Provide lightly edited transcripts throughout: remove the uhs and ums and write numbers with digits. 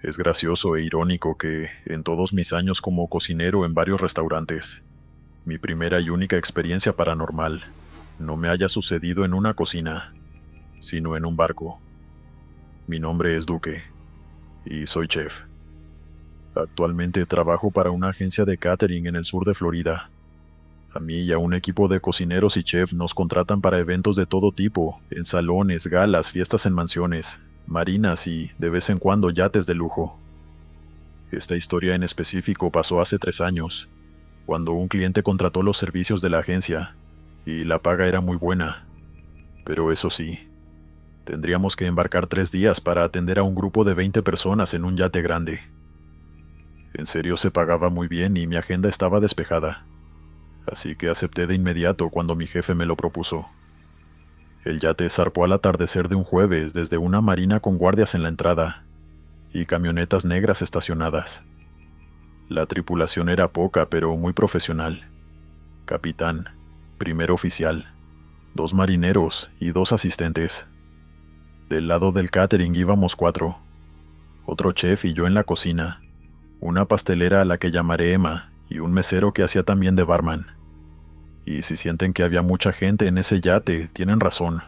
Es gracioso e irónico que, en todos mis años como cocinero en varios restaurantes, mi primera y única experiencia paranormal no me haya sucedido en una cocina, sino en un barco. Mi nombre es Duque, y soy chef. Actualmente trabajo para una agencia de catering en el sur de Florida. A mí y a un equipo de cocineros y chefs nos contratan para eventos de todo tipo, en salones, galas, fiestas en mansiones, marinas y, de vez en cuando, yates de lujo. Esta historia en específico pasó hace 3 años, cuando un cliente contrató los servicios de la agencia, y la paga era muy buena. Pero eso sí, tendríamos que embarcar 3 días para atender a un grupo de 20 personas en un yate grande. En serio se pagaba muy bien y mi agenda estaba despejada, así que acepté de inmediato cuando mi jefe me lo propuso. El yate zarpó al atardecer de un jueves desde una marina con guardias en la entrada y camionetas negras estacionadas. La tripulación era poca pero muy profesional. Capitán, primer oficial, 2 marineros y 2 asistentes. Del lado del catering íbamos 4, otro chef y yo en la cocina, una pastelera a la que llamaré Emma y un mesero que hacía también de barman. Y si sienten que había mucha gente en ese yate, tienen razón,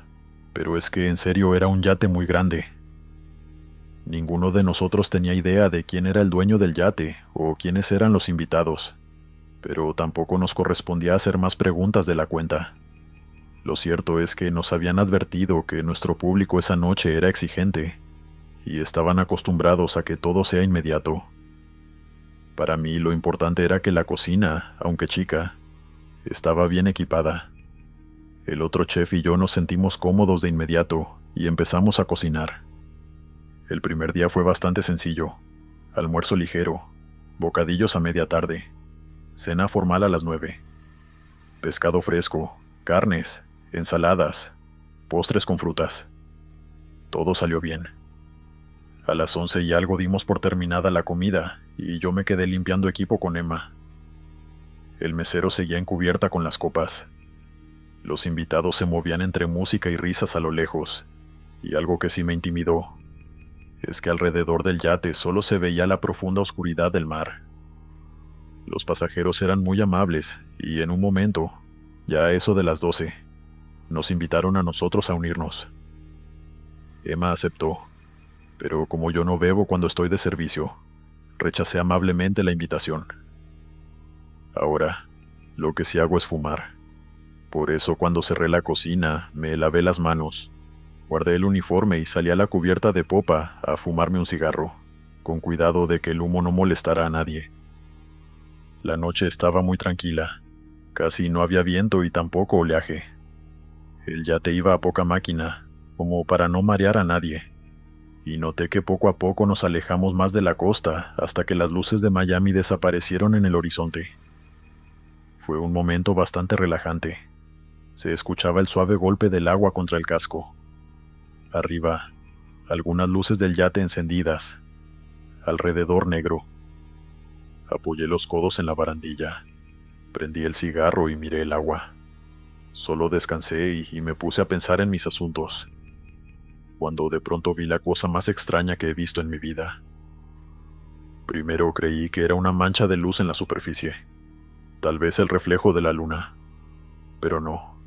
pero es que en serio era un yate muy grande. Ninguno de nosotros tenía idea de quién era el dueño del yate o quiénes eran los invitados, pero tampoco nos correspondía hacer más preguntas de la cuenta. Lo cierto es que nos habían advertido que nuestro público esa noche era exigente, y estaban acostumbrados a que todo sea inmediato. Para mí lo importante era que la cocina, aunque chica, estaba bien equipada. El otro chef y yo nos sentimos cómodos de inmediato y empezamos a cocinar. El primer día fue bastante sencillo: almuerzo ligero, bocadillos a media tarde, cena formal a las 9, pescado fresco, carnes, ensaladas, postres con frutas. Todo salió bien. A las 11 y algo dimos por terminada la comida y yo me quedé limpiando equipo con Emma. El mesero seguía en cubierta con las copas. Los invitados se movían entre música y risas a lo lejos, y algo que sí me intimidó es que alrededor del yate solo se veía la profunda oscuridad del mar. Los pasajeros eran muy amables y en un momento, ya a eso de las 12, nos invitaron a nosotros a unirnos. Emma aceptó, pero como yo no bebo cuando estoy de servicio, rechacé amablemente la invitación. Ahora, lo que sí hago es fumar. Por eso cuando cerré la cocina, me lavé las manos, guardé el uniforme y salí a la cubierta de popa a fumarme un cigarro, con cuidado de que el humo no molestara a nadie. La noche estaba muy tranquila, casi no había viento y tampoco oleaje. El yate iba a poca máquina, como para no marear a nadie, y noté que poco a poco nos alejamos más de la costa hasta que las luces de Miami desaparecieron en el horizonte. Fue un momento bastante relajante. Se escuchaba el suave golpe del agua contra el casco. Arriba, algunas luces del yate encendidas. Alrededor negro. Apoyé los codos en la barandilla. Prendí el cigarro y miré el agua. Solo descansé y me puse a pensar en mis asuntos, cuando de pronto vi la cosa más extraña que he visto en mi vida. Primero creí que era una mancha de luz en la superficie, tal vez el reflejo de la luna, pero no.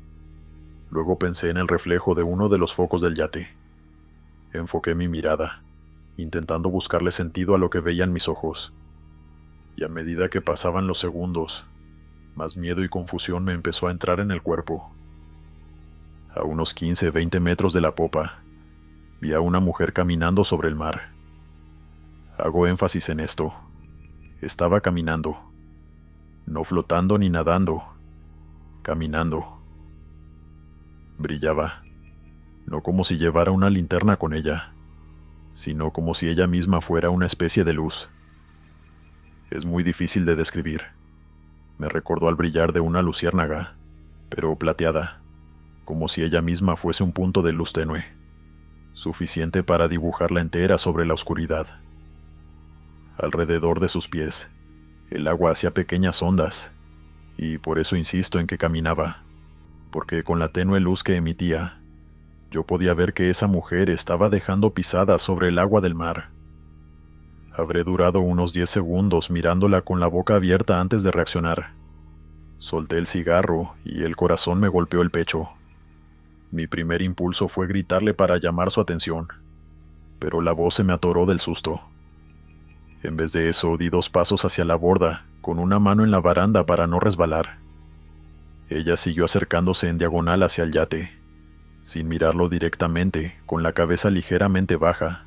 Luego pensé en el reflejo de uno de los focos del yate. Enfoqué mi mirada, intentando buscarle sentido a lo que veían mis ojos, y a medida que pasaban los segundos, más miedo y confusión me empezó a entrar en el cuerpo. A unos 15-20 metros de la popa, vi a una mujer caminando sobre el mar. Hago énfasis en esto. Estaba caminando. No flotando ni nadando. Caminando. Brillaba. No como si llevara una linterna con ella, sino como si ella misma fuera una especie de luz. Es muy difícil de describir. Me recordó al brillar de una luciérnaga, pero plateada, como si ella misma fuese un punto de luz tenue, suficiente para dibujarla entera sobre la oscuridad. Alrededor de sus pies, el agua hacía pequeñas ondas, y por eso insisto en que caminaba, porque con la tenue luz que emitía, yo podía ver que esa mujer estaba dejando pisadas sobre el agua del mar. Habré durado unos 10 segundos mirándola con la boca abierta antes de reaccionar. Solté el cigarro y el corazón me golpeó el pecho. Mi primer impulso fue gritarle para llamar su atención, pero la voz se me atoró del susto. En vez de eso, di 2 pasos hacia la borda, con una mano en la baranda para no resbalar. Ella siguió acercándose en diagonal hacia el yate, sin mirarlo directamente, con la cabeza ligeramente baja,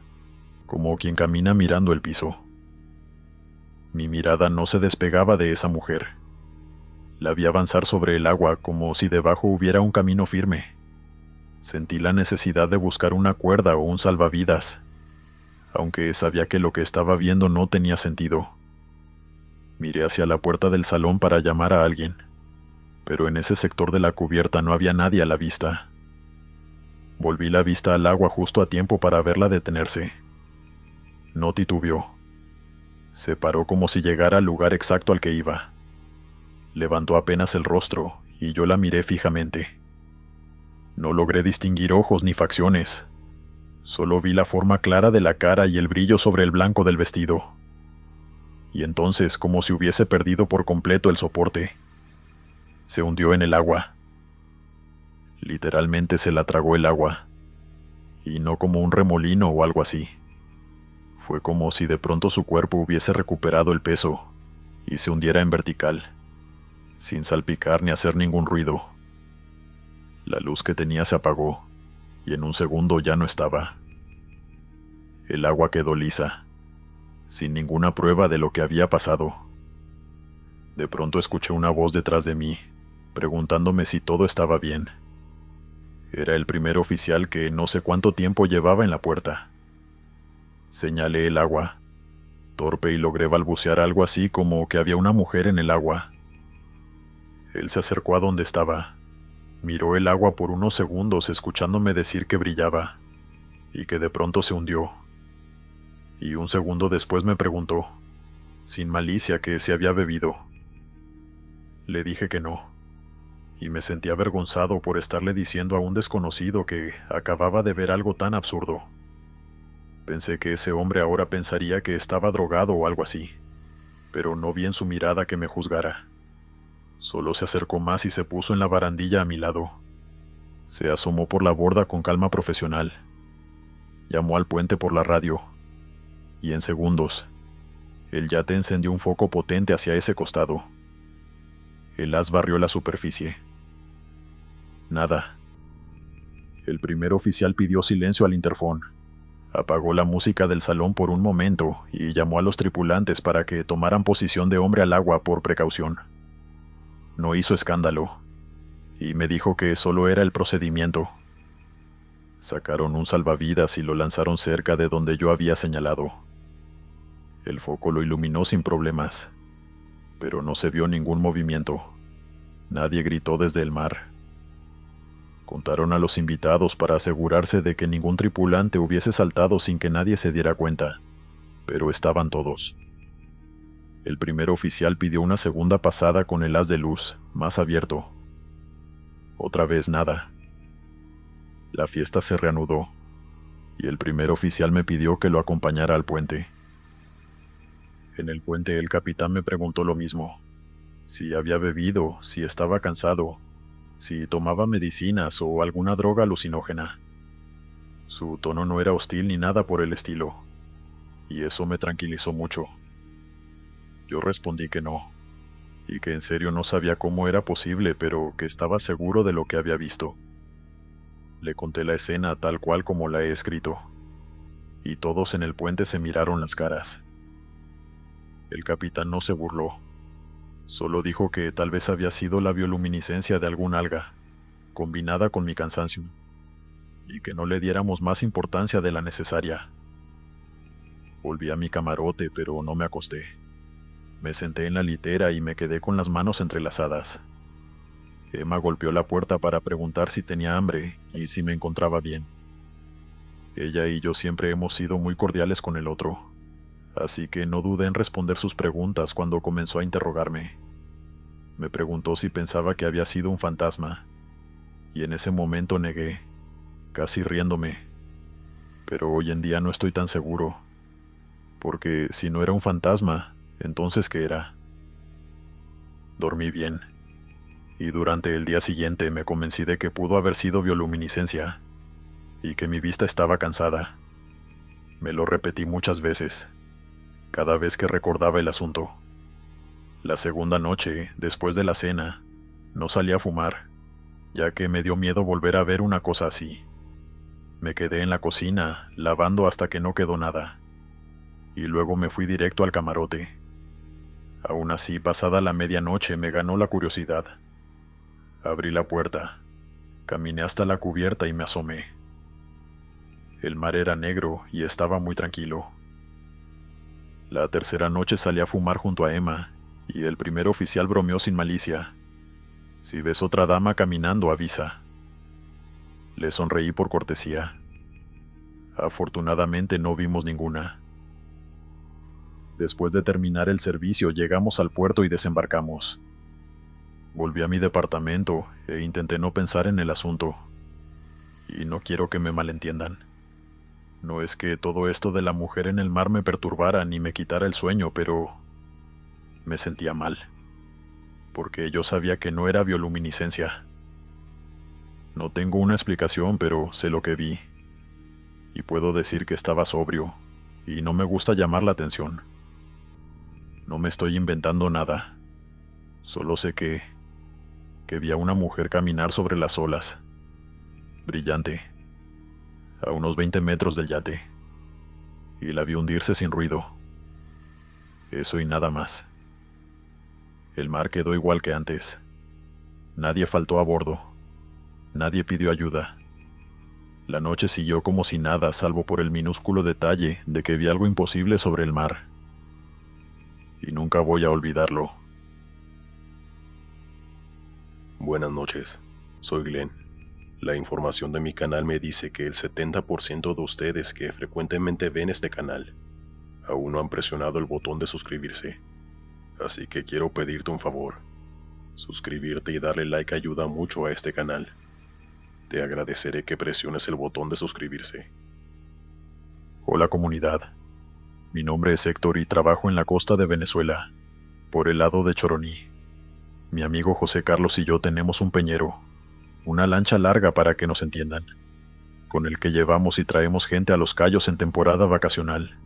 como quien camina mirando el piso. Mi mirada no se despegaba de esa mujer. La vi avanzar sobre el agua como si debajo hubiera un camino firme. Sentí la necesidad de buscar una cuerda o un salvavidas, aunque sabía que lo que estaba viendo no tenía sentido. Miré hacia la puerta del salón para llamar a alguien, pero en ese sector de la cubierta no había nadie a la vista. Volví la vista al agua justo a tiempo para verla detenerse. No titubeó. Se paró como si llegara al lugar exacto al que iba. Levantó apenas el rostro y yo la miré fijamente. No logré distinguir ojos ni facciones. Solo vi la forma clara de la cara y el brillo sobre el blanco del vestido. Y entonces, como si hubiese perdido por completo el soporte, se hundió en el agua. Literalmente se la tragó el agua. Y no como un remolino o algo así. Fue como si de pronto su cuerpo hubiese recuperado el peso y se hundiera en vertical, sin salpicar ni hacer ningún ruido. La luz que tenía se apagó, y en un segundo ya no estaba. El agua quedó lisa, sin ninguna prueba de lo que había pasado. De pronto escuché una voz detrás de mí, preguntándome si todo estaba bien. Era el primer oficial que no sé cuánto tiempo llevaba en la puerta. Señalé el agua, torpe, y logré balbucear algo así como que había una mujer en el agua. Él se acercó a donde estaba. Miró el agua por unos segundos escuchándome decir que brillaba, y que de pronto se hundió. Y un segundo después me preguntó, sin malicia, que si había bebido. Le dije que no, y me sentí avergonzado por estarle diciendo a un desconocido que acababa de ver algo tan absurdo. Pensé que ese hombre ahora pensaría que estaba drogado o algo así, pero no vi en su mirada que me juzgara. Solo se acercó más y se puso en la barandilla a mi lado. Se asomó por la borda con calma profesional. Llamó al puente por la radio, y en segundos, el yate encendió un foco potente hacia ese costado. El haz barrió la superficie. Nada. El primer oficial pidió silencio al interfón. Apagó la música del salón por un momento y llamó a los tripulantes para que tomaran posición de hombre al agua por precaución. No hizo escándalo, y me dijo que solo era el procedimiento. Sacaron un salvavidas y lo lanzaron cerca de donde yo había señalado. El foco lo iluminó sin problemas, pero no se vio ningún movimiento. Nadie gritó desde el mar. Contaron a los invitados para asegurarse de que ningún tripulante hubiese saltado sin que nadie se diera cuenta, pero estaban todos. El primer oficial pidió una segunda pasada con el haz de luz, más abierto. Otra vez nada. La fiesta se reanudó, y el primer oficial me pidió que lo acompañara al puente. En el puente el capitán me preguntó lo mismo: si había bebido, si estaba cansado, si tomaba medicinas o alguna droga alucinógena. Su tono no era hostil ni nada por el estilo, y eso me tranquilizó mucho. Yo respondí que no, y que en serio no sabía cómo era posible, pero que estaba seguro de lo que había visto. Le conté la escena tal cual como la he escrito, y todos en el puente se miraron las caras. El capitán no se burló, solo dijo que tal vez había sido la bioluminiscencia de algún alga, combinada con mi cansancio, y que no le diéramos más importancia de la necesaria. Volví a mi camarote, pero no me acosté. Me senté en la litera y me quedé con las manos entrelazadas. Emma golpeó la puerta para preguntar si tenía hambre y si me encontraba bien. Ella y yo siempre hemos sido muy cordiales con el otro, así que no dudé en responder sus preguntas cuando comenzó a interrogarme. Me preguntó si pensaba que había sido un fantasma, y en ese momento negué, casi riéndome, pero hoy en día no estoy tan seguro. Porque si no era un fantasma, entonces ¿qué era? Dormí bien, y durante el día siguiente me convencí de que pudo haber sido bioluminiscencia, y que mi vista estaba cansada. Me lo repetí muchas veces, cada vez que recordaba el asunto. La segunda noche, después de la cena, no salí a fumar, ya que me dio miedo volver a ver una cosa así. Me quedé en la cocina, lavando hasta que no quedó nada, y luego me fui directo al camarote. Aún así, pasada la medianoche, me ganó la curiosidad. Abrí la puerta, caminé hasta la cubierta y me asomé. El mar era negro y estaba muy tranquilo. La tercera noche salí a fumar junto a Emma, y el primer oficial bromeó sin malicia. Si ves otra dama caminando, avisa. Le sonreí por cortesía. Afortunadamente no vimos ninguna. Después de terminar el servicio, llegamos al puerto y desembarcamos. Volví a mi departamento e intenté no pensar en el asunto. Y no quiero que me malentiendan. No es que todo esto de la mujer en el mar me perturbara ni me quitara el sueño, pero me sentía mal. Porque yo sabía que no era bioluminiscencia. No tengo una explicación, pero sé lo que vi. Y puedo decir que estaba sobrio, y no me gusta llamar la atención. No me estoy inventando nada. Solo sé que vi a una mujer caminar sobre las olas. Brillante. A unos 20 metros del yate. Y la vi hundirse sin ruido. Eso y nada más. El mar quedó igual que antes. Nadie faltó a bordo. Nadie pidió ayuda. La noche siguió como si nada, salvo por el minúsculo detalle de que vi algo imposible sobre el mar. Y nunca voy a olvidarlo. Buenas noches, soy Glenn. La información de mi canal me dice que el 70% de ustedes que frecuentemente ven este canal aún no han presionado el botón de suscribirse. Así que quiero pedirte un favor. Suscribirte y darle like ayuda mucho a este canal. Te agradeceré que presiones el botón de suscribirse. Hola comunidad. Mi nombre es Héctor y trabajo en la costa de Venezuela, por el lado de Choroní. Mi amigo José Carlos y yo tenemos un peñero, una lancha larga para que nos entiendan, con el que llevamos y traemos gente a Los Cayos en temporada vacacional.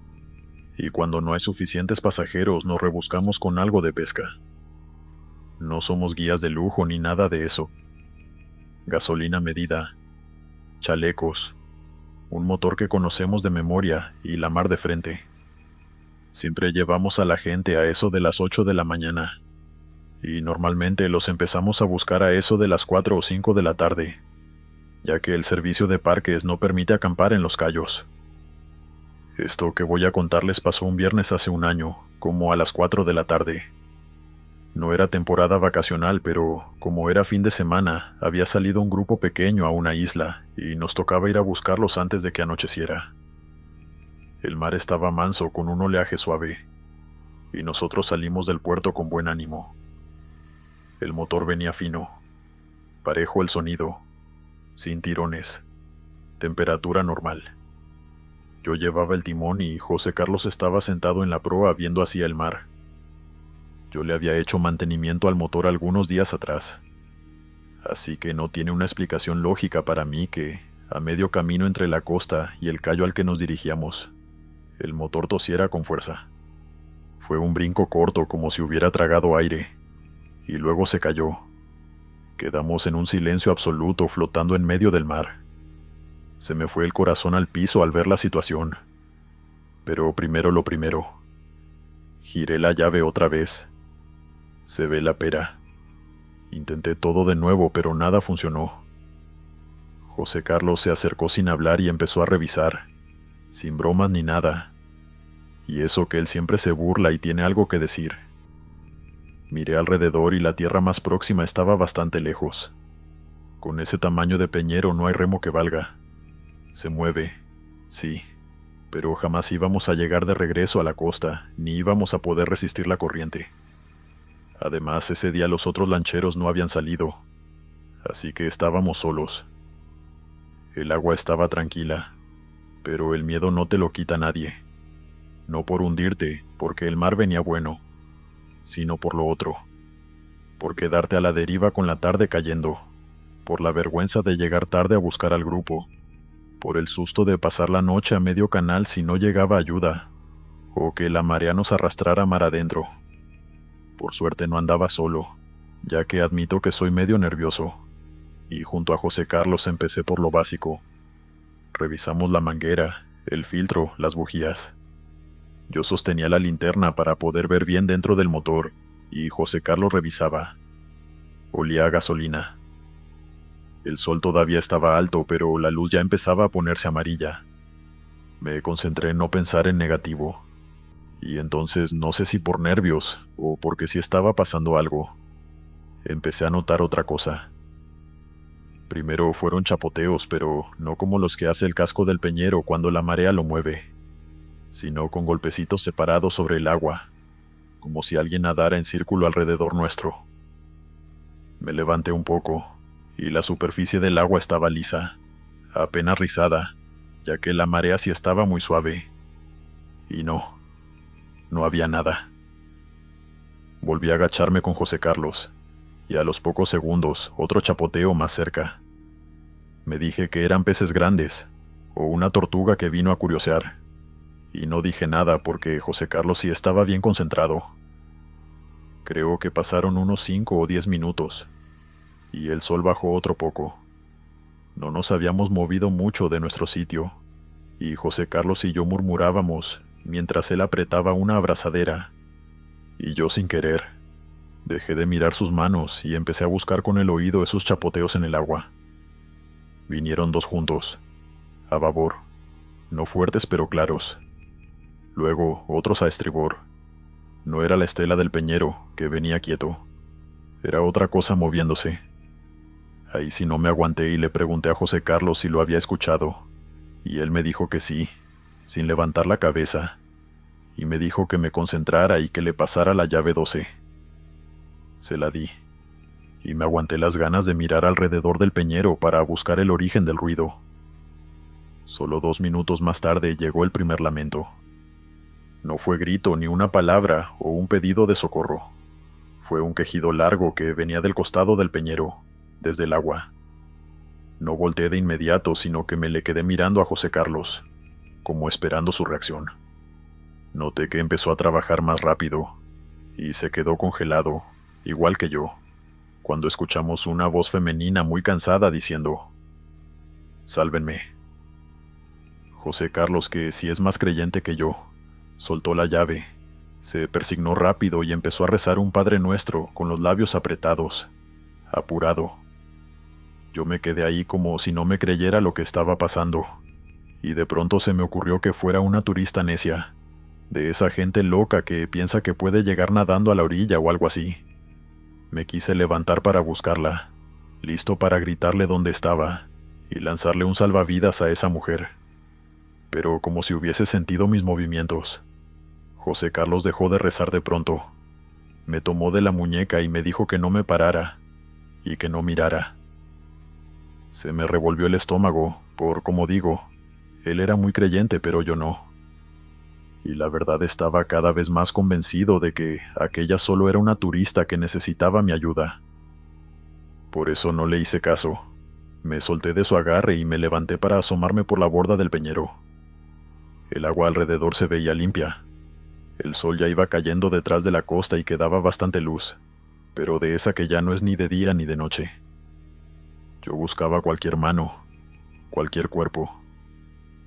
Y cuando no hay suficientes pasajeros nos rebuscamos con algo de pesca. No somos guías de lujo ni nada de eso. Gasolina medida, chalecos, un motor que conocemos de memoria y la mar de frente. Siempre llevamos a la gente a eso de las 8 de la mañana. Y normalmente los empezamos a buscar a eso de las 4 o 5 de la tarde, ya que el servicio de parques no permite acampar en Los Cayos. Esto que voy a contarles pasó un viernes hace un año, como a las 4 de la tarde. No era temporada vacacional, pero como era fin de semana, había salido un grupo pequeño a una isla y nos tocaba ir a buscarlos antes de que anocheciera. El mar estaba manso con un oleaje suave, y nosotros salimos del puerto con buen ánimo. El motor venía fino, parejo el sonido, sin tirones, temperatura normal. Yo llevaba el timón y José Carlos estaba sentado en la proa viendo hacia el mar. Yo le había hecho mantenimiento al motor algunos días atrás, así que no tiene una explicación lógica para mí que, a medio camino entre la costa y el cayo al que nos dirigíamos, el motor tosiera con fuerza. Fue un brinco corto como si hubiera tragado aire, y luego se cayó. Quedamos en un silencio absoluto flotando en medio del mar. Se me fue el corazón al piso al ver la situación. Pero primero lo primero. Giré la llave otra vez. Se ve la pera. Intenté todo de nuevo, pero nada funcionó. José Carlos se acercó sin hablar y empezó a revisar, sin bromas ni nada. Y eso que él siempre se burla y tiene algo que decir. Miré alrededor y la tierra más próxima estaba bastante lejos. Con ese tamaño de peñero no hay remo que valga. Se mueve, sí, pero jamás íbamos a llegar de regreso a la costa, ni íbamos a poder resistir la corriente. Además, ese día los otros lancheros no habían salido, así que estábamos solos. El agua estaba tranquila, pero el miedo no te lo quita nadie. no por hundirte, porque el mar venía bueno, sino por lo otro, por quedarte a la deriva con la tarde cayendo, por la vergüenza de llegar tarde a buscar al grupo, por el susto de pasar la noche a medio canal si no llegaba ayuda, o que la marea nos arrastrara mar adentro. Por suerte no andaba solo, ya que admito que soy medio nervioso, y junto a José Carlos empecé por lo básico. Revisamos la manguera, el filtro, las bujías. Yo sostenía la linterna para poder ver bien dentro del motor, y José Carlos revisaba. Olía a gasolina. El sol todavía estaba alto, pero la luz ya empezaba a ponerse amarilla. Me concentré en no pensar en negativo. Y entonces, no sé si por nervios, o porque sí estaba pasando algo, empecé a notar otra cosa. Primero fueron chapoteos, pero no como los que hace el casco del peñero cuando la marea lo mueve, sino con golpecitos separados sobre el agua, como si alguien nadara en círculo alrededor nuestro. Me levanté un poco, y la superficie del agua estaba lisa, apenas rizada, ya que la marea sí estaba muy suave. Y no había nada. Volví a agacharme con José Carlos, y a los pocos segundos otro chapoteo más cerca. Me dije que eran peces grandes, o una tortuga que vino a curiosear, y no dije nada porque José Carlos sí estaba bien concentrado. Creo que pasaron unos 5 o 10 minutos, y el sol bajó otro poco. No nos habíamos movido mucho de nuestro sitio, y José Carlos y yo murmurábamos mientras él apretaba una abrazadera, y yo sin querer dejé de mirar sus manos y empecé a buscar con el oído esos chapoteos en el agua. Vinieron 2 juntos, a babor, no fuertes pero claros. Luego otros a estribor. No era la estela del peñero, que venía quieto. Era otra cosa moviéndose. Ahí sí no me aguanté y le pregunté a José Carlos si lo había escuchado, y él me dijo que sí, sin levantar la cabeza, y me dijo que me concentrara y que le pasara la llave 12. Se la di, y me aguanté las ganas de mirar alrededor del peñero para buscar el origen del ruido. Solo 2 minutos más tarde llegó el primer lamento. No fue grito ni una palabra o un pedido de socorro. Fue un quejido largo que venía del costado del peñero, desde el agua. No volteé de inmediato, sino que me le quedé mirando a José Carlos, como esperando su reacción. Noté que empezó a trabajar más rápido, y se quedó congelado, igual que yo, cuando escuchamos una voz femenina muy cansada diciendo: «Sálvenme». José Carlos, que sí es más creyente que yo, soltó la llave, se persignó rápido y empezó a rezar un Padre Nuestro con los labios apretados, apurado. Yo me quedé ahí como si no me creyera lo que estaba pasando, y de pronto se me ocurrió que fuera una turista necia, de esa gente loca que piensa que puede llegar nadando a la orilla o algo así. Me quise levantar para buscarla, listo para gritarle dónde estaba, y lanzarle un salvavidas a esa mujer. Pero como si hubiese sentido mis movimientos, José Carlos dejó de rezar de pronto. Me tomó de la muñeca y me dijo que no me parara, y que no mirara. Se me revolvió el estómago, como digo, él era muy creyente, pero yo no. Y la verdad estaba cada vez más convencido de que aquella solo era una turista que necesitaba mi ayuda. Por eso no le hice caso. Me solté de su agarre y me levanté para asomarme por la borda del peñero. El agua alrededor se veía limpia. El sol ya iba cayendo detrás de la costa y quedaba bastante luz, pero de esa que ya no es ni de día ni de noche. Yo buscaba cualquier mano, cualquier cuerpo.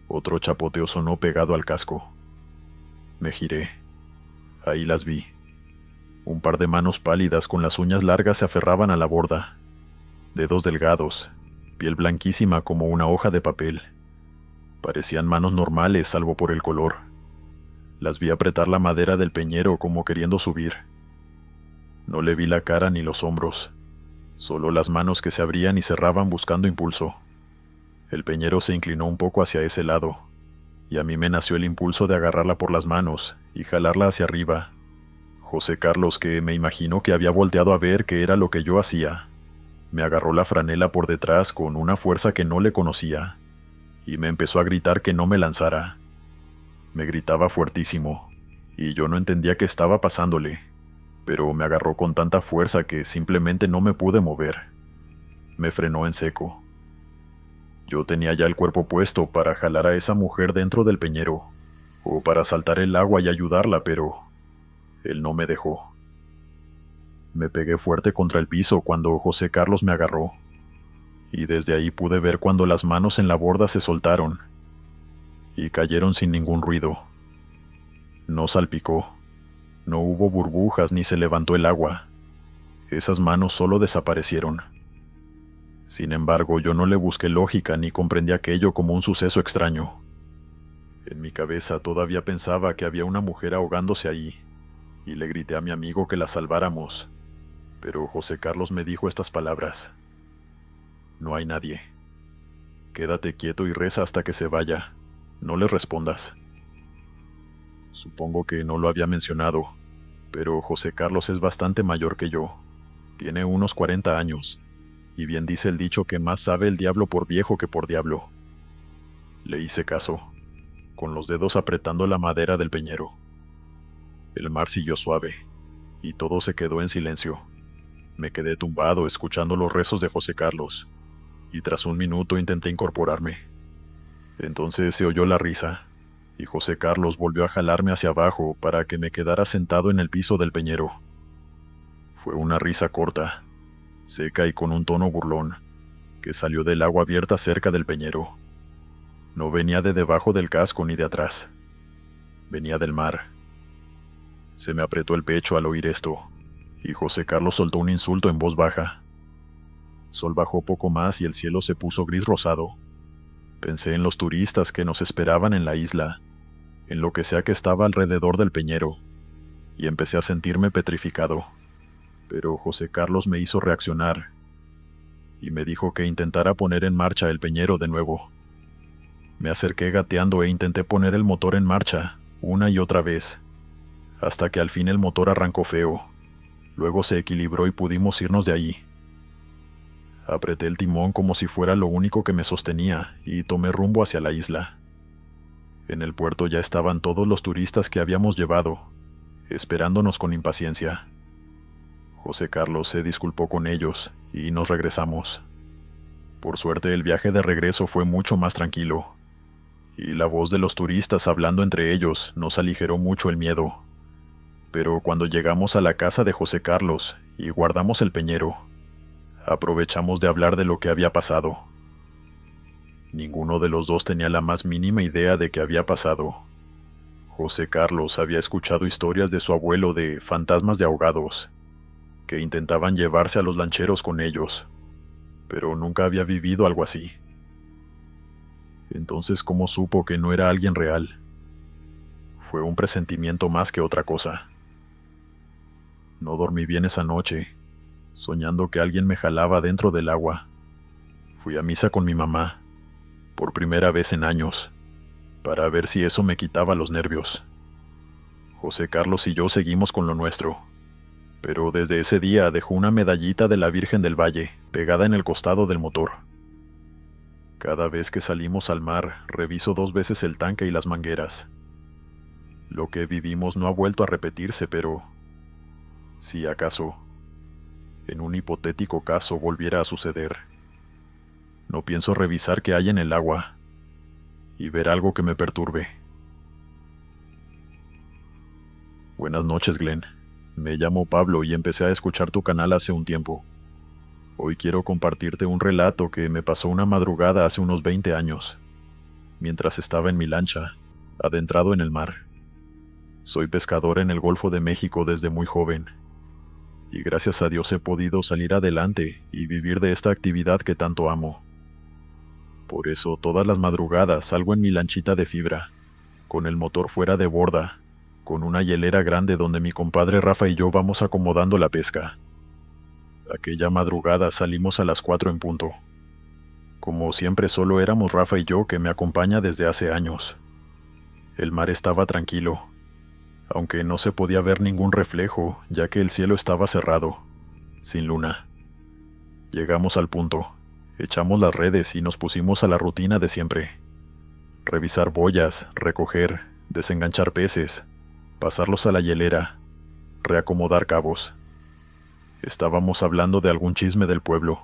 Otro chapoteo sonó pegado al casco. Me giré. Ahí las vi. Un par de manos pálidas con las uñas largas se aferraban a la borda. Dedos delgados, piel blanquísima como una hoja de papel. Parecían manos normales salvo por el color. Las vi apretar la madera del peñero como queriendo subir. No le vi la cara ni los hombros, solo las manos que se abrían y cerraban buscando impulso. El peñero se inclinó un poco hacia ese lado, y a mí me nació el impulso de agarrarla por las manos y jalarla hacia arriba. José Carlos, que me imaginó que había volteado a ver qué era lo que yo hacía, me agarró la franela por detrás con una fuerza que no le conocía, y me empezó a gritar que no me lanzara. Me gritaba fuertísimo, y yo no entendía qué estaba pasándole, pero me agarró con tanta fuerza que simplemente no me pude mover. Me frenó en seco. Yo tenía ya el cuerpo puesto para jalar a esa mujer dentro del peñero, o para saltar el agua y ayudarla, pero él no me dejó. Me pegué fuerte contra el piso cuando José Carlos me agarró, y desde ahí pude ver cuando las manos en la borda se soltaron y cayeron sin ningún ruido. No salpicó, no hubo burbujas ni se levantó el agua. Esas manos solo desaparecieron. Sin embargo, yo no le busqué lógica ni comprendí aquello como un suceso extraño. En mi cabeza todavía pensaba que había una mujer ahogándose ahí, y le grité a mi amigo que la salváramos, pero José Carlos me dijo estas palabras: no hay nadie. Quédate quieto y reza hasta que se vaya. No le respondas. Supongo que no lo había mencionado, pero José Carlos es bastante mayor que yo. Tiene unos 40 años, y bien dice el dicho que más sabe el diablo por viejo que por diablo. Le hice caso, con los dedos apretando la madera del peñero. El mar siguió suave, y todo se quedó en silencio. Me quedé tumbado escuchando los rezos de José Carlos, y tras un minuto intenté incorporarme. Entonces se oyó la risa, y José Carlos volvió a jalarme hacia abajo para que me quedara sentado en el piso del peñero. Fue una risa corta, seca y con un tono burlón, que salió del agua abierta cerca del peñero. No venía de debajo del casco ni de atrás. Venía del mar. Se me apretó el pecho al oír esto, y José Carlos soltó un insulto en voz baja. Sol bajó poco más y el cielo se puso gris rosado. Pensé en los turistas que nos esperaban en la isla, en lo que sea que estaba alrededor del peñero, y empecé a sentirme petrificado. Pero José Carlos me hizo reaccionar, y me dijo que intentara poner en marcha el peñero de nuevo. Me acerqué gateando e intenté poner el motor en marcha, una y otra vez, hasta que al fin el motor arrancó feo. Luego se equilibró y pudimos irnos de ahí. Apreté el timón como si fuera lo único que me sostenía y tomé rumbo hacia la isla. En el puerto ya estaban todos los turistas que habíamos llevado, esperándonos con impaciencia. José Carlos se disculpó con ellos y nos regresamos. Por suerte el viaje de regreso fue mucho más tranquilo, y la voz de los turistas hablando entre ellos nos aligeró mucho el miedo. Pero cuando llegamos a la casa de José Carlos y guardamos el peñero, aprovechamos de hablar de lo que había pasado. Ninguno de los dos tenía la más mínima idea de qué había pasado. José Carlos había escuchado historias de su abuelo de fantasmas de ahogados, que intentaban llevarse a los lancheros con ellos, pero nunca había vivido algo así. Entonces, ¿cómo supo que no era alguien real? Fue un presentimiento más que otra cosa. No dormí bien esa noche, soñando que alguien me jalaba dentro del agua. Fui a misa con mi mamá, por primera vez en años, para ver si eso me quitaba los nervios. José Carlos y yo seguimos con lo nuestro, pero desde ese día dejó una medallita de la Virgen del Valle pegada en el costado del motor. Cada vez que salimos al mar, reviso 2 veces el tanque y las mangueras. Lo que vivimos no ha vuelto a repetirse, pero si acaso, en un hipotético caso volviera a suceder, no pienso revisar qué hay en el agua y ver algo que me perturbe. Buenas noches, Glenn. Me llamo Pablo y empecé a escuchar tu canal hace un tiempo. Hoy quiero compartirte un relato que me pasó una madrugada hace unos 20 años, mientras estaba en mi lancha, adentrado en el mar. Soy pescador en el Golfo de México desde muy joven, y gracias a Dios he podido salir adelante y vivir de esta actividad que tanto amo. Por eso todas las madrugadas salgo en mi lanchita de fibra, con el motor fuera de borda, con una hielera grande donde mi compadre Rafa y yo vamos acomodando la pesca. Aquella madrugada salimos a las 4 en punto. Como siempre solo éramos Rafa y yo, que me acompaña desde hace años. El mar estaba tranquilo, aunque no se podía ver ningún reflejo, ya que el cielo estaba cerrado, sin luna. Llegamos al punto, echamos las redes y nos pusimos a la rutina de siempre. Revisar boyas, recoger, desenganchar peces, pasarlos a la hielera, reacomodar cabos. Estábamos hablando de algún chisme del pueblo,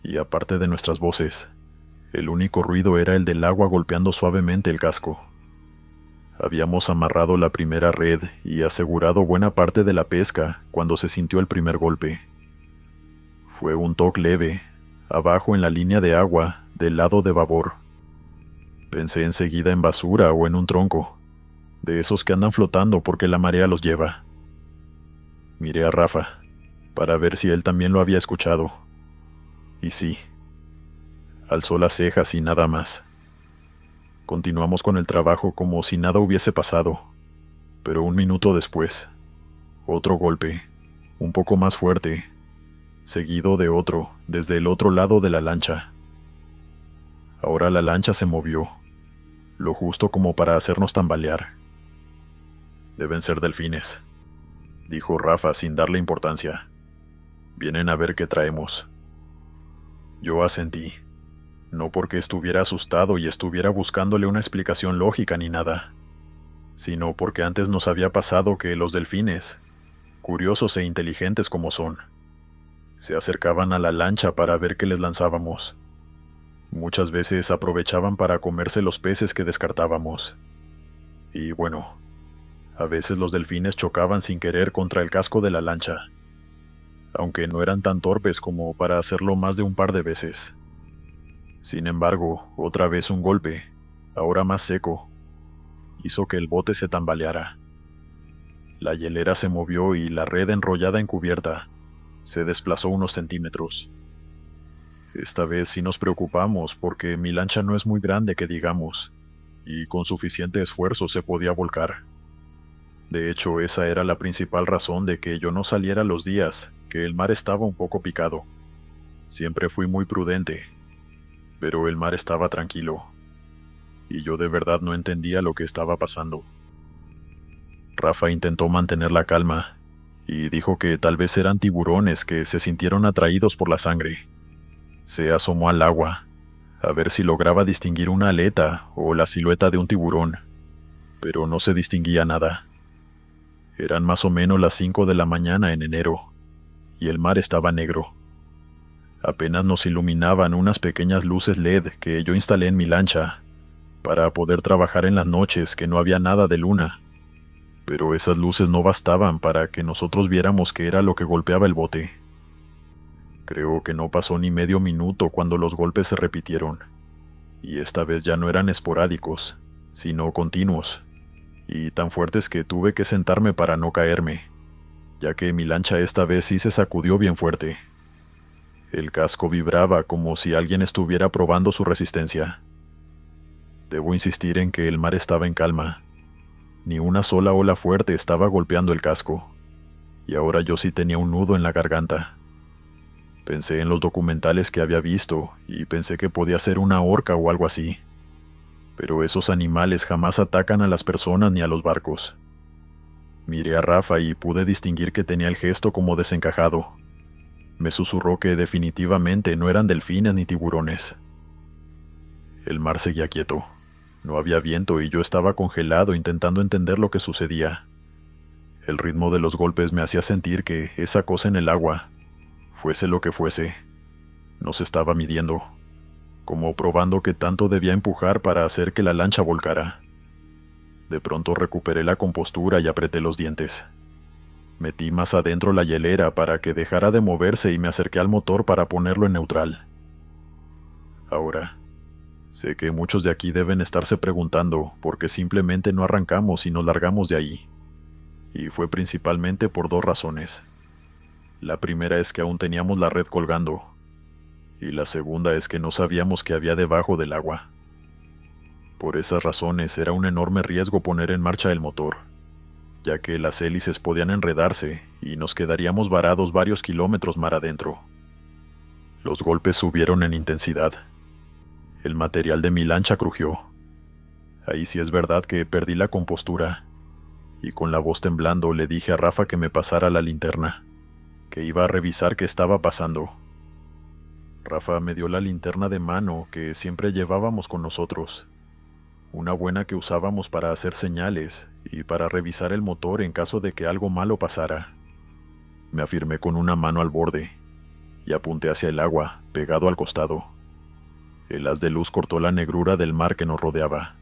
y aparte de nuestras voces, el único ruido era el del agua golpeando suavemente el casco. Habíamos amarrado la primera red y asegurado buena parte de la pesca cuando se sintió el primer golpe. Fue un toque leve, abajo en la línea de agua, del lado de babor. Pensé enseguida en basura o en un tronco, de esos que andan flotando porque la marea los lleva. Miré a Rafa, para ver si él también lo había escuchado. Y sí, alzó las cejas y nada más. Continuamos con el trabajo como si nada hubiese pasado, pero un minuto después, otro golpe, un poco más fuerte, seguido de otro, desde el otro lado de la lancha. Ahora la lancha se movió, lo justo como para hacernos tambalear. Deben ser delfines, dijo Rafa sin darle importancia. Vienen a ver qué traemos. Yo asentí, no porque estuviera asustado y estuviera buscándole una explicación lógica ni nada, sino porque antes nos había pasado que los delfines, curiosos e inteligentes como son, se acercaban a la lancha para ver qué les lanzábamos. Muchas veces aprovechaban para comerse los peces que descartábamos. Y bueno, a veces los delfines chocaban sin querer contra el casco de la lancha, aunque no eran tan torpes como para hacerlo más de un par de veces. Sin embargo, otra vez un golpe, ahora más seco, hizo que el bote se tambaleara. La hielera se movió y la red enrollada en cubierta se desplazó unos centímetros. Esta vez sí nos preocupamos porque mi lancha no es muy grande que digamos, y con suficiente esfuerzo se podía volcar. De hecho, esa era la principal razón de que yo no saliera los días que el mar estaba un poco picado. Siempre fui muy prudente, pero el mar estaba tranquilo, y yo de verdad no entendía lo que estaba pasando. Rafa intentó mantener la calma, y dijo que tal vez eran tiburones que se sintieron atraídos por la sangre. Se asomó al agua, a ver si lograba distinguir una aleta o la silueta de un tiburón, pero no se distinguía nada. Eran más o menos las 5 de la mañana en enero, y el mar estaba negro. Apenas nos iluminaban unas pequeñas luces LED que yo instalé en mi lancha, para poder trabajar en las noches que no había nada de luna. Pero esas luces no bastaban para que nosotros viéramos qué era lo que golpeaba el bote. Creo que no pasó ni medio minuto cuando los golpes se repitieron, y esta vez ya no eran esporádicos, sino continuos, y tan fuertes que tuve que sentarme para no caerme, ya que mi lancha esta vez sí se sacudió bien fuerte. El casco vibraba como si alguien estuviera probando su resistencia. Debo insistir en que el mar estaba en calma. Ni una sola ola fuerte estaba golpeando el casco, y ahora yo sí tenía un nudo en la garganta. Pensé en los documentales que había visto y pensé que podía ser una orca o algo así. Pero esos animales jamás atacan a las personas ni a los barcos. Miré a Rafa y pude distinguir que tenía el gesto como desencajado. Me susurró que definitivamente no eran delfines ni tiburones. El mar seguía quieto. No había viento y yo estaba congelado intentando entender lo que sucedía. El ritmo de los golpes me hacía sentir que esa cosa en el agua, fuese lo que fuese, nos estaba midiendo, como probando qué tanto debía empujar para hacer que la lancha volcara. De pronto recuperé la compostura y apreté los dientes. Metí más adentro la hielera para que dejara de moverse y me acerqué al motor para ponerlo en neutral. Ahora, sé que muchos de aquí deben estarse preguntando por qué simplemente no arrancamos y nos largamos de ahí. Y fue principalmente por 2 razones. La primera es que aún teníamos la red colgando, y la segunda es que no sabíamos qué había debajo del agua. Por esas razones era un enorme riesgo poner en marcha el motor, ya que las hélices podían enredarse y nos quedaríamos varados varios kilómetros mar adentro. Los golpes subieron en intensidad. El material de mi lancha crujió. Ahí sí es verdad que perdí la compostura, y con la voz temblando le dije a Rafa que me pasara la linterna, que iba a revisar qué estaba pasando. Rafa me dio la linterna de mano que siempre llevábamos con nosotros. una buena que usábamos para hacer señales y para revisar el motor en caso de que algo malo pasara. Me afirmé con una mano al borde y apunté hacia el agua, pegado al costado. El haz de luz cortó la negrura del mar que nos rodeaba.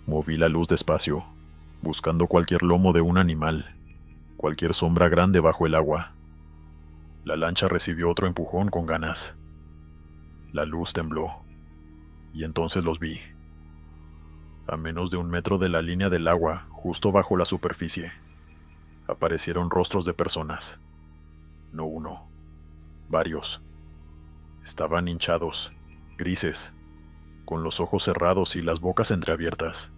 Moví la luz despacio, buscando cualquier lomo de un animal, cualquier sombra grande bajo el agua. La lancha recibió otro empujón con ganas. La luz tembló, y entonces los vi. A menos de 1 metro de la línea del agua, justo bajo la superficie, aparecieron rostros de personas. No uno, varios. Estaban hinchados, grises, con los ojos cerrados y las bocas entreabiertas.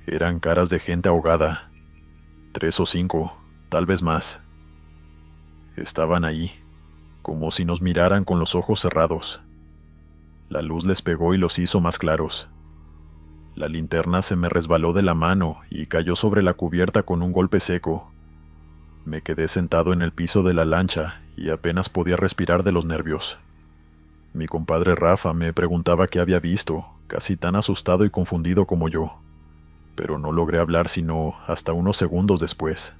Eran caras de gente ahogada, 3 o 5, tal vez más. Estaban ahí, como si nos miraran con los ojos cerrados. La luz les pegó y los hizo más claros. La linterna se me resbaló de la mano y cayó sobre la cubierta con un golpe seco. Me quedé sentado en el piso de la lancha y apenas podía respirar de los nervios. Mi compadre Rafa me preguntaba qué había visto, casi tan asustado y confundido como yo, pero no logré hablar sino hasta unos segundos después.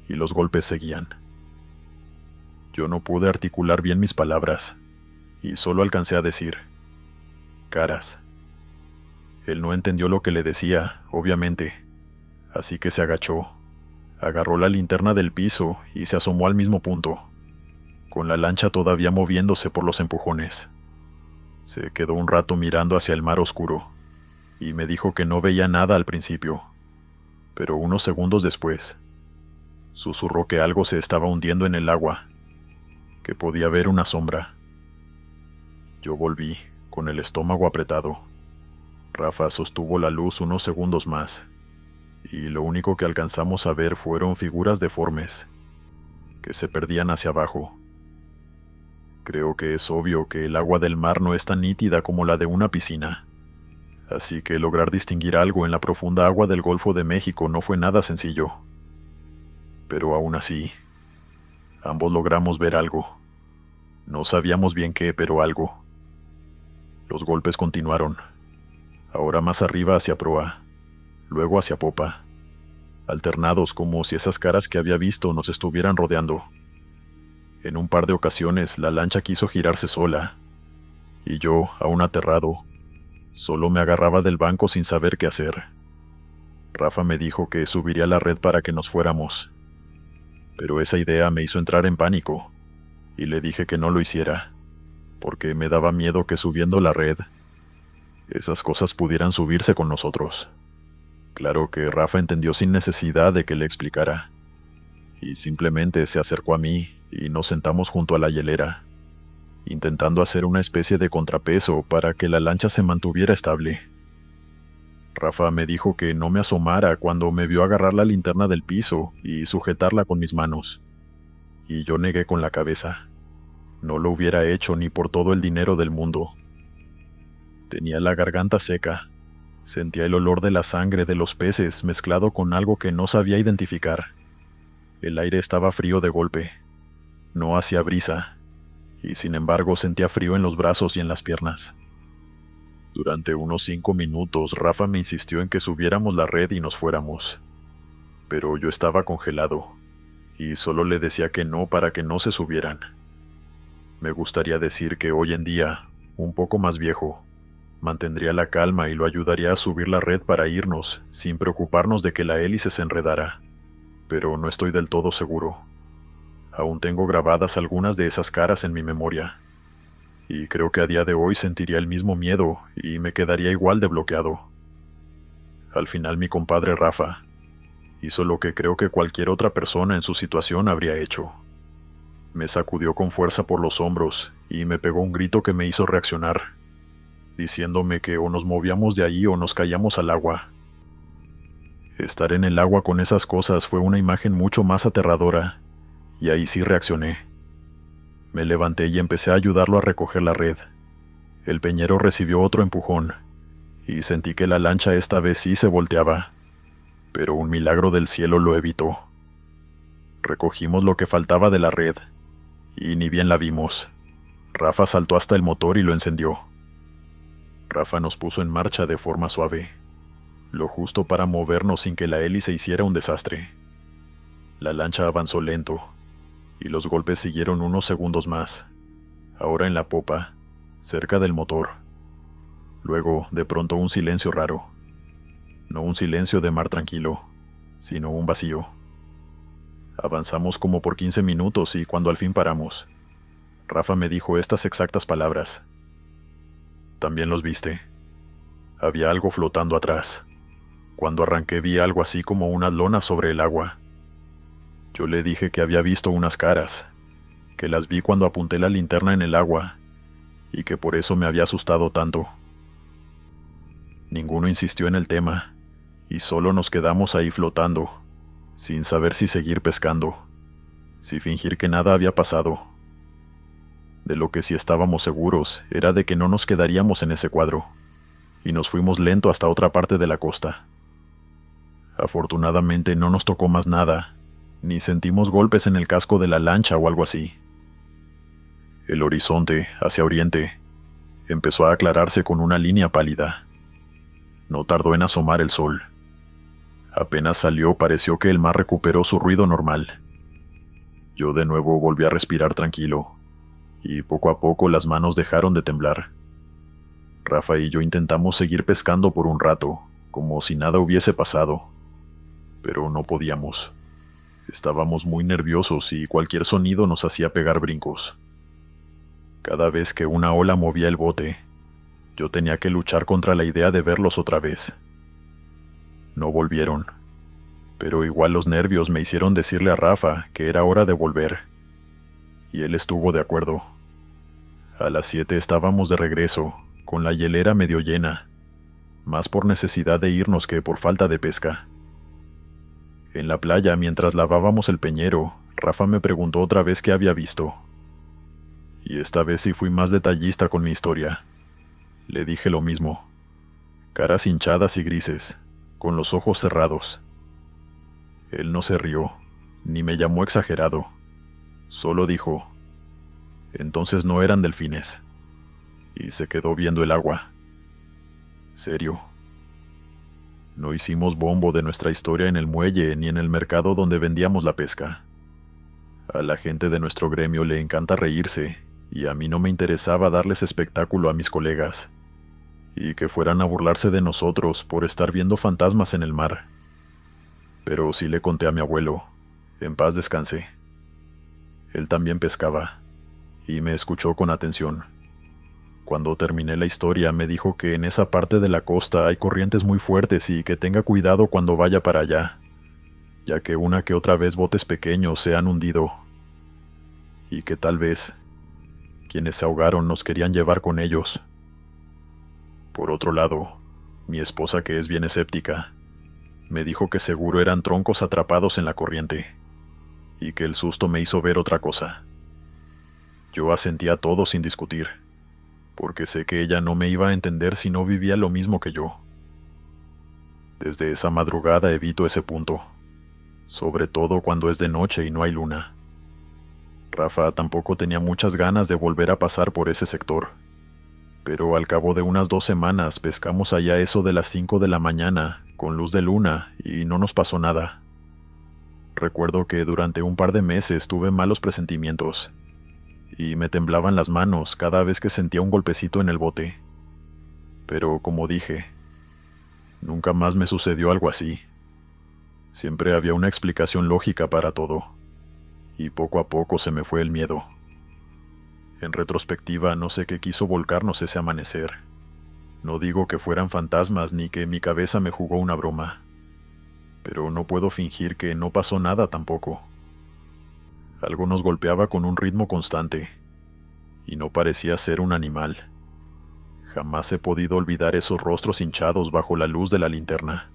Y los golpes seguían. Yo no pude articular bien mis palabras, y solo alcancé a decir: caras. Él no entendió lo que le decía, obviamente, así que se agachó, agarró la linterna del piso y se asomó al mismo punto, con la lancha todavía moviéndose por los empujones. Se quedó un rato mirando hacia el mar oscuro, y me dijo que no veía nada al principio, pero unos segundos después, susurró que algo se estaba hundiendo en el agua, que podía ver una sombra. Yo volví, con el estómago apretado. Rafa sostuvo la luz unos segundos más, y lo único que alcanzamos a ver fueron figuras deformes, que se perdían hacia abajo. Creo que es obvio que el agua del mar no es tan nítida como la de una piscina, así que lograr distinguir algo en la profunda agua del Golfo de México no fue nada sencillo. Pero aún así, ambos logramos ver algo. No sabíamos bien qué, pero algo. Los golpes continuaron, ahora más arriba hacia proa, luego hacia popa, alternados como si esas caras que había visto nos estuvieran rodeando. En un par de ocasiones la lancha quiso girarse sola, y yo, aún aterrado, solo me agarraba del banco sin saber qué hacer. Rafa me dijo que subiría la red para que nos fuéramos, pero esa idea me hizo entrar en pánico, y le dije que no lo hiciera, porque me daba miedo que subiendo la red, esas cosas pudieran subirse con nosotros. Claro que Rafa entendió sin necesidad de que le explicara, y simplemente se acercó a mí y nos sentamos junto a la hielera, intentando hacer una especie de contrapeso para que la lancha se mantuviera estable. Rafa me dijo que no me asomara cuando me vio agarrar la linterna del piso y sujetarla con mis manos, y yo negué con la cabeza. No lo hubiera hecho ni por todo el dinero del mundo. Tenía la garganta seca, sentía el olor de la sangre de los peces mezclado con algo que no sabía identificar. El aire estaba frío de golpe, no hacía brisa, y sin embargo sentía frío en los brazos y en las piernas. Durante unos 5 minutos Rafa me insistió en que subiéramos la red y nos fuéramos, pero yo estaba congelado, y solo le decía que no para que no se subieran. Me gustaría decir que hoy en día, un poco más viejo, mantendría la calma y lo ayudaría a subir la red para irnos, sin preocuparnos de que la hélice se enredara, pero no estoy del todo seguro. Aún tengo grabadas algunas de esas caras en mi memoria, y creo que a día de hoy sentiría el mismo miedo y me quedaría igual de bloqueado. Al final mi compadre Rafa hizo lo que creo que cualquier otra persona en su situación habría hecho. Me sacudió con fuerza por los hombros y me pegó un grito que me hizo reaccionar, diciéndome que o nos movíamos de allí o nos caíamos al agua. Estar en el agua con esas cosas fue una imagen mucho más aterradora, y ahí sí reaccioné. Me levanté y empecé a ayudarlo a recoger la red. El peñero recibió otro empujón, y sentí que la lancha esta vez sí se volteaba, pero un milagro del cielo lo evitó. Recogimos lo que faltaba de la red, y ni bien la vimos. Rafa saltó hasta el motor y lo encendió. Rafa nos puso en marcha de forma suave, lo justo para movernos sin que la hélice hiciera un desastre. La lancha avanzó lento, y los golpes siguieron unos segundos más, ahora en la popa, cerca del motor. Luego, de pronto, un silencio raro. No un silencio de mar tranquilo, sino un vacío. Avanzamos como por 15 minutos y cuando al fin paramos, Rafa me dijo estas exactas palabras. ¿También los viste? Había algo flotando atrás. Cuando arranqué vi algo así como unas lonas sobre el agua. Yo le dije que había visto unas caras, que las vi cuando apunté la linterna en el agua, y que por eso me había asustado tanto. Ninguno insistió en el tema, y solo nos quedamos ahí flotando, sin saber si seguir pescando, si fingir que nada había pasado. De lo que sí estábamos seguros era de que no nos quedaríamos en ese cuadro, y nos fuimos lento hasta otra parte de la costa. Afortunadamente no nos tocó más nada, ni sentimos golpes en el casco de la lancha o algo así. El horizonte, hacia oriente, empezó a aclararse con una línea pálida. No tardó en asomar el sol. Apenas salió, pareció que el mar recuperó su ruido normal. Yo de nuevo volví a respirar tranquilo, y poco a poco las manos dejaron de temblar. Rafa y yo intentamos seguir pescando por un rato, como si nada hubiese pasado, pero no podíamos. Estábamos muy nerviosos y cualquier sonido nos hacía pegar brincos. Cada vez que una ola movía el bote, yo tenía que luchar contra la idea de verlos otra vez. No volvieron, pero igual los nervios me hicieron decirle a Rafa que era hora de volver, y él estuvo de acuerdo. A las 7 estábamos de regreso, con la hielera medio llena, más por necesidad de irnos que por falta de pesca. En la playa, mientras lavábamos el peñero, Rafa me preguntó otra vez qué había visto. Y esta vez sí fui más detallista con mi historia. Le dije lo mismo. Caras hinchadas y grises, con los ojos cerrados. Él no se rió, ni me llamó exagerado. Solo dijo, entonces no eran delfines. Y se quedó viendo el agua. Serio. No hicimos bombo de nuestra historia en el muelle ni en el mercado donde vendíamos la pesca. A la gente de nuestro gremio le encanta reírse, y a mí no me interesaba darles espectáculo a mis colegas, y que fueran a burlarse de nosotros por estar viendo fantasmas en el mar. Pero sí le conté a mi abuelo, en paz descanse. Él también pescaba, y me escuchó con atención. Cuando terminé la historia me dijo que en esa parte de la costa hay corrientes muy fuertes y que tenga cuidado cuando vaya para allá, ya que una que otra vez botes pequeños se han hundido, y que tal vez quienes se ahogaron nos querían llevar con ellos. Por otro lado, mi esposa, que es bien escéptica, me dijo que seguro eran troncos atrapados en la corriente, y que el susto me hizo ver otra cosa. Yo asentí a todo sin discutir, porque sé que ella no me iba a entender si no vivía lo mismo que yo. Desde esa madrugada evito ese punto, sobre todo cuando es de noche y no hay luna. Rafa tampoco tenía muchas ganas de volver a pasar por ese sector, pero al cabo de unas 2 semanas pescamos allá eso de las 5 de la mañana, con luz de luna, y no nos pasó nada. Recuerdo que durante un par de meses tuve malos presentimientos, y me temblaban las manos cada vez que sentía un golpecito en el bote. Pero como dije, nunca más me sucedió algo así. Siempre había una explicación lógica para todo, y poco a poco se me fue el miedo. En retrospectiva, no sé qué quiso volcarnos ese amanecer. No digo que fueran fantasmas ni que mi cabeza me jugó una broma, pero no puedo fingir que no pasó nada tampoco. Algo nos golpeaba con un ritmo constante, y no parecía ser un animal. Jamás he podido olvidar esos rostros hinchados bajo la luz de la linterna,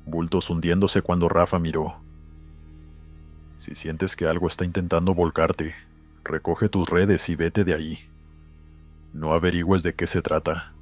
bultos hundiéndose cuando Rafa miró. Si sientes que algo está intentando volcarte, recoge tus redes y vete de ahí. No averigües de qué se trata.